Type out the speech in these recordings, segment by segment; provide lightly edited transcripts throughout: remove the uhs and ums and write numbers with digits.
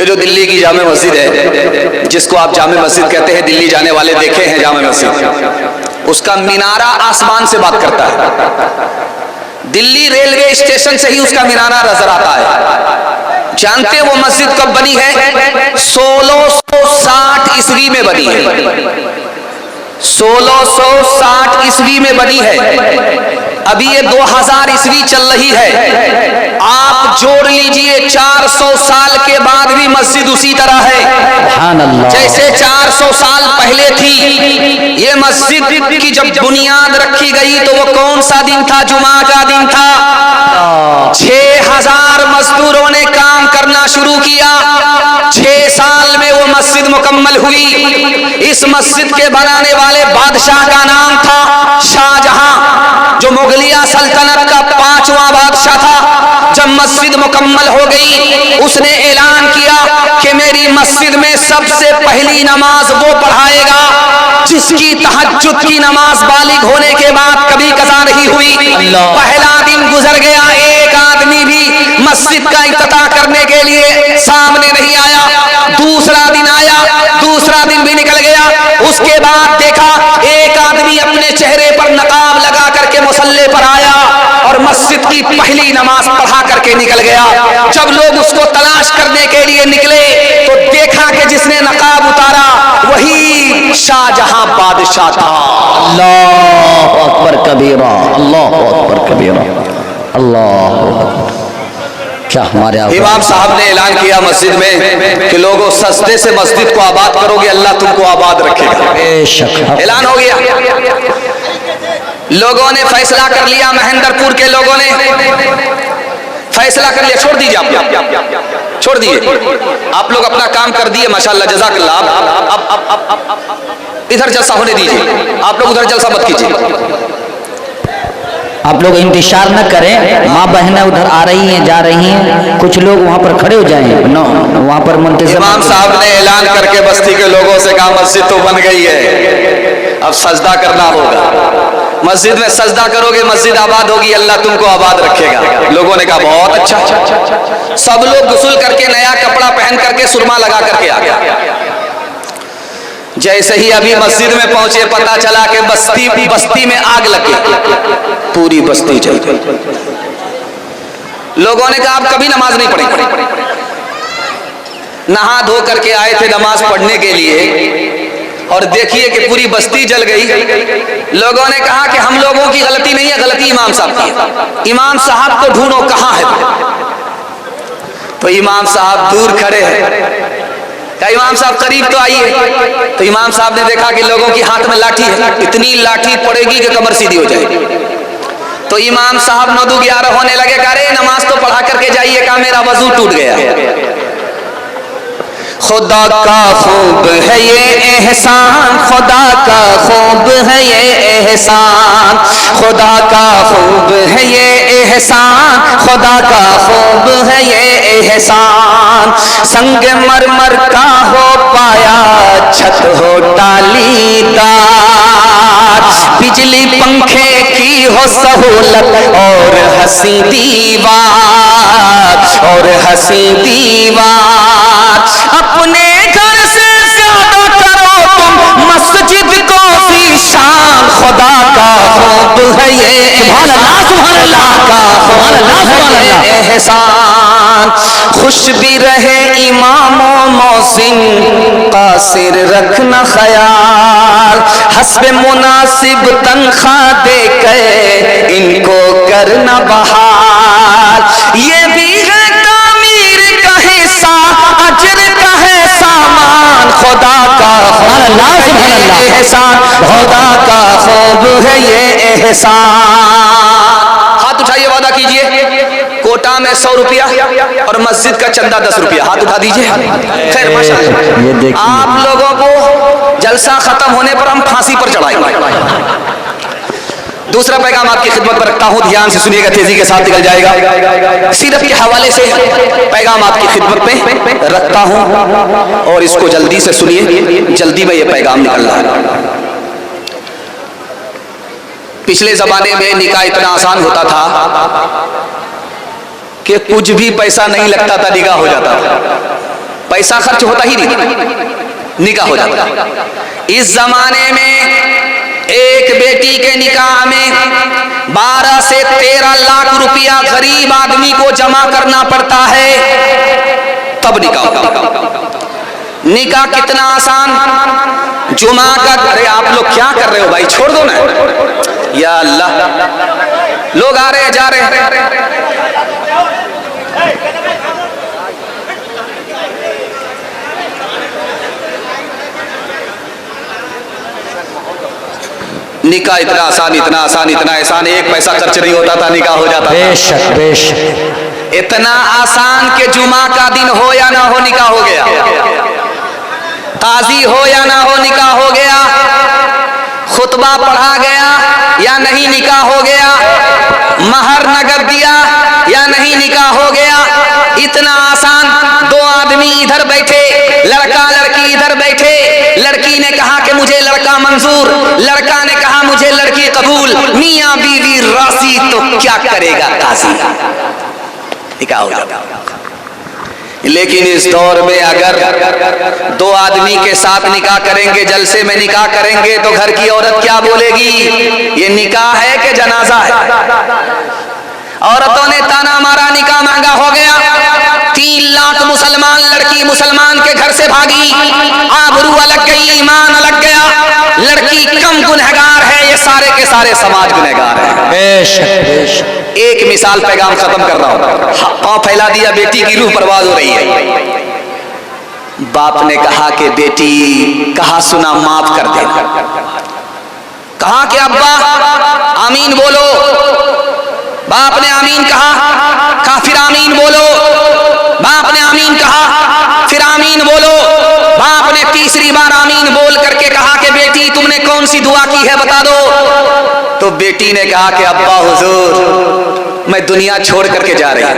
जो दिल्ली की जामे मस्जिद है, जिसको आप जामे मस्जिद कहते हैं, दिल्ली जाने वाले देखे हैं जामे मस्जिद, उसका मीनारा आसमान से बात करता है। दिल्ली रेलवे स्टेशन से ही उसका मीनारा नजर आता है। जानते वो मस्जिद कब बनी है? 1660 ईस्वी में बनी है। 1660 ईस्वी में बनी है। अभी ये 2000 ईस्वी चल रही है। आप जोड़ लीजिए 400 साल के बाद भी मस्जिद उसी तरह है जैसे 400 साल पहले थी। ये मस्जिद की जब बुनियाद रखी गई तो वो कौन सा दिन था? जुमा का दिन था। 6000 मजदूरों ने काम करना शुरू किया। 6 साल में वो मस्जिद मुकम्मल हुई। इस मस्जिद के बनाने वाले बादशाह का नाम था शाहजहां, जो मुगलिया सल्तनत का 5वां बादशाह था। जब मस्जिद मुकम्मल हो गई, उसने ऐलान किया कि मेरी मस्जिद में सबसे पहली नमाज वो पढ़ाएगा जिसकी तहज्जुद की नमाज बालिग होने के बाद कभी कज़ा नहीं हुई। पहला दिन गुजर गया, एक आदमी भी मस्जिद का इफ्तिताह करने के लिए सामने नहीं आया। दूसरा दिन आया, दूसरा दिन भी निकल गया। उसके बाद देखा एक आदमी अपने चेहरे पर नकाब लगा करके मुसल्ले पर आया और मस्जिद की पहली नमाज पढ़ा करके निकल गया। जब लोग उसको तलाश करने के लिए निकले तो देखा कि जिसने नकाब उतारा वही शाहजहां बादशाह था। अल्लाह अकबर कबीरा, अल्लाह अकबर कबीरा, अल्लाह अकबर। क्या हमारे इमाम साहब ने ऐलान किया मस्जिद में कि लोगों सस्ते से मस्जिद को आबाद करोगे, अल्लाह तुमको आबाद रखेगा। बेशक ऐलान हो गया। लोगों ने फैसला कर लिया, महेंद्रपुर के लोगों ने फैसला कर लिया। छोड़ दीजिए, आप छोड़ दिए, आप लोग अपना काम कर दिए, माशाअल्लाह, जज़ाकल्लाह। अब इधर जलसा होने दीजिए, आप लोग उधर जलसा मत कीजिए। आप लोग इंतजार न करें, माँ बहनें उधर आ रही हैं, जा रही हैं, कुछ लोग वहाँ पर खड़े हो जाएं। वहाँ पर मुंतज़िर इमाम साहब ने ऐलान करके बस्ती के लोगों से कहा मस्जिद तो बन गई है, अब सजदा करना होगा। मस्जिद में सजदा करोगे मस्जिद आबाद होगी, अल्लाह तुमको आबाद रखेगा। लोगों ने कहा बहुत अच्छा। सब लोग गुस्ल करके नया कपड़ा पहन करके सुरमा लगा करके आ गया। जैसे ही अभी मस्जिद में पहुंचे पता चला कि बस्ती में आग लगी, पूरी बस्ती जल गई। लोगों ने कहा आप कभी नमाज नहीं पढ़ेंगे। नहा धो करके आए थे नमाज पढ़ने के लिए और देखिए कि पूरी बस्ती जल गई। लोगों ने कहा कि हम लोगों की गलती नहीं है, गलती इमाम साहब की है। इमाम साहब को ढूंढो, कहां है? तो इमाम साहब दूर खड़े हैं। क्या इमाम साहब करीब तो आइए। तो इमाम साहब ने देखा कि लोगों की हाथ में लाठी है, इतनी लाठी पड़ेगी कि कमर सीधी हो जाएगी। तो इमाम साहब 9-11 होने लगे। अरे नमाज तो पढ़ा करके जाइए, कहा मेरा वजू टूट गया। खुदा का खूब है ये एहसान, खुदा का खूब है ये एहसान, खुदा का खूब है ये एहसान, खुदा का खूब है ये एहसान। संग मरमर का हो पाया छत हो टालीदार, बिजली पंखे की हो सहूलत और हंसी दीवार, और हंसी दीवार। अपने घर से ज्यादा करो तुम मस्जिद को भी शान, खुदा का खूब है ये एहसान। खुश भी रहे इमामो मोहसिन, कासिर रखना ख्याल, हस्बे मुनासिब तनख्वाह दे के इनको करना बहाल। ये भी है तामीर का हिस्सा, अजर का है सामान, खुदा का एहसान, खुदा का खूब है ये एहसान। हाथ उठाइए, वादा कीजिए कोटा में 100 रुपया और मस्जिद का चंदा 10 रुपया। हाथ उठा दीजिए। खैर माशाअल्लाह, आप लोगों को जलसा खत्म होने पर हम फांसी पर चढ़ाएंगे। दूसरा पैगाम आपकी खिदमत पर रखता हूं, ध्यान से सुनिएगा, तेजी के साथ निकल जाएगा। सीरत के हवाले से पैगाम आपकी खिदमत में रखता हूं और इसको जल्दी से सुनिए, जल्दी में यह पैगाम निकल रहा है। पिछले जमाने में निकाह इतना आसान होता था कि कुछ भी पैसा नहीं लगता था, निकाह हो जाता था। पैसा खर्च होता ही नहीं, निकाह हो जाता। इस जमाने में एक बेटी के निकाह में 12 से 13 लाख रुपया गरीब आदमी को जमा करना पड़ता है, तब निकाह होगा। निकाह कितना आसान, जुमा का। अरे आप लोग क्या कर रहे हो भाई, छोड़ दो ना। या अल्लाह, लोग आ रहे हैं जा रहे हैं। निकाह इतना आसान, इतना आसान, इतना आसान, एक पैसा खर्च नहीं होता था, निकाह हो जाता। बेशक बेशक। इतना आसान के जुमा का दिन हो या ना हो निकाह हो गया, काजी हो या ना हो निकाह हो गया, खुतबा पढ़ा गया या नहीं निकाह हो गया, महर नगद दिया या नहीं निकाह हो गया। इतना आसान। दो आदमी इधर बैठे, लड़का लड़की इधर बैठे, लड़की ने कहा कि मुझे लड़का मंजूर, लड़का ने कहा मुझे लड़की कबूल, मियां बीवी राजी, तो क्या करेगा काजी, निकाह हो जाता। लेकिन इस दौर में अगर दो आदमी के साथ निकाह करेंगे, जलसे में निकाह करेंगे, तो घर की औरत क्या बोलेगी, ये निकाह है कि जनाजा है। औरतों ने ताना मारा, निकाह महंगा हो गया। 3 लाख मुसलमान लड़की मुसलमान के घर से भागी, आबरू अलग गई, ईमान अलग गया। लड़की कम गुनहगार है, ये सारे के सारे समाज गुनहगार है। बेशक बेशक। एक मिसाल पैगाम खत्म कर रहा हूं। पांव फैला दिया, बेटी की रूह बर्बाद हो रही है। बाप ने कहा कि बेटी, कहा सुना माफ कर देना। कहा कि अब्बा आमीन बोलो। बाप ने आमीन कहा, फिर आमीन बोलो। बाप ने आमीन कहा, फिर आमीन बोलो। बाप ने तीसरी बार आमीन बोल करके कहा कि बेटी तुमने कौन सी दुआ की है बता दो। तो बेटी ने कहा कि अब्बा हुजूर मैं दुनिया छोड़ करके जा रही हूं,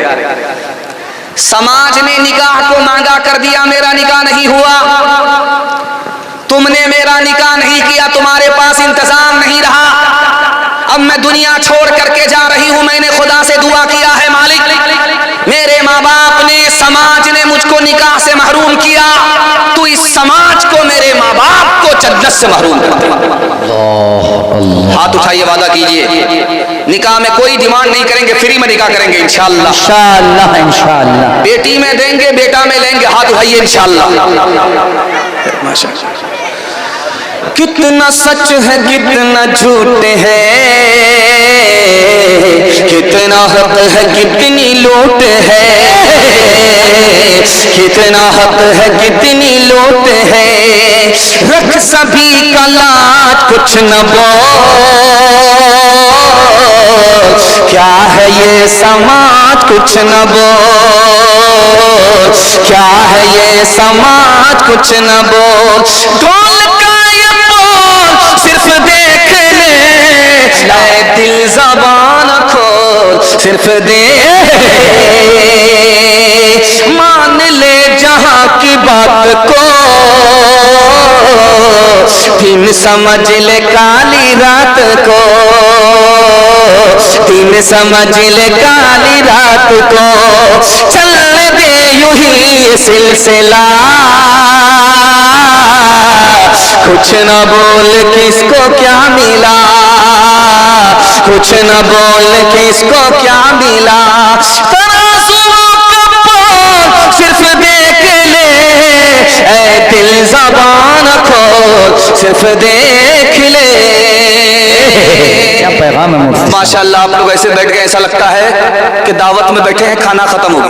समाज ने निकाह को मांगा कर दिया, मेरा निकाह नहीं हुआ, तुमने मेरा निकाह नहीं किया, तुम्हारे पास इंतजाम नहीं रहा, अब मैं दुनिया छोड़ करके जा रही हूं। मैंने खुदा से दुआ किया है, मालिक मेरे माँ बाप ने, समाज ने मुझको निकाह से महरूम किया, तो इस समाज को, मेरे माँ बाप को जन्नत से महरूम कर दे। हाथ उठाइए, वादा कीजिए निकाह में कोई डिमांड नहीं करेंगे, फ्री में निकाह करेंगे इंशाअल्लाह। इंशाअल्लाह इंशाअल्लाह। बेटी में देंगे, बेटा में लेंगे, हाथ उठाइए इंशाअल्लाह। माशाअल्लाह। कितना सच है कितना झूठ है, कितना हक है कितनी लूट है, कितना हक है कितनी लूट है। रख सभी का लाज कुछ न बोल, क्या है ये समाज कुछ न बोल, क्या है ये समाज कुछ न बोल। ढोल का ये बोल सिर्फ देख ले, ऐ दिल ज़बान खोल सिर्फ देख, मान ले जहां की बात को, दिन समझ ले काली रात को, दिन समझ ले काली रात को। चल दे यूं ही सिलसिला, कुछ न बोल किसको क्या मिला, कुछ न बोल किसको क्या मिला। तराजुओं का बोल सिर्फ देख ले, ऐ दिल ज़बान खोल सिर्फ देख ले। क्या पैगाम है मुफ्ती। माशाअल्लाह, आप लोग ऐसे बैठ गए, ऐसा लगता है कि दावत में बैठे हैं, खाना खत्म हो गया।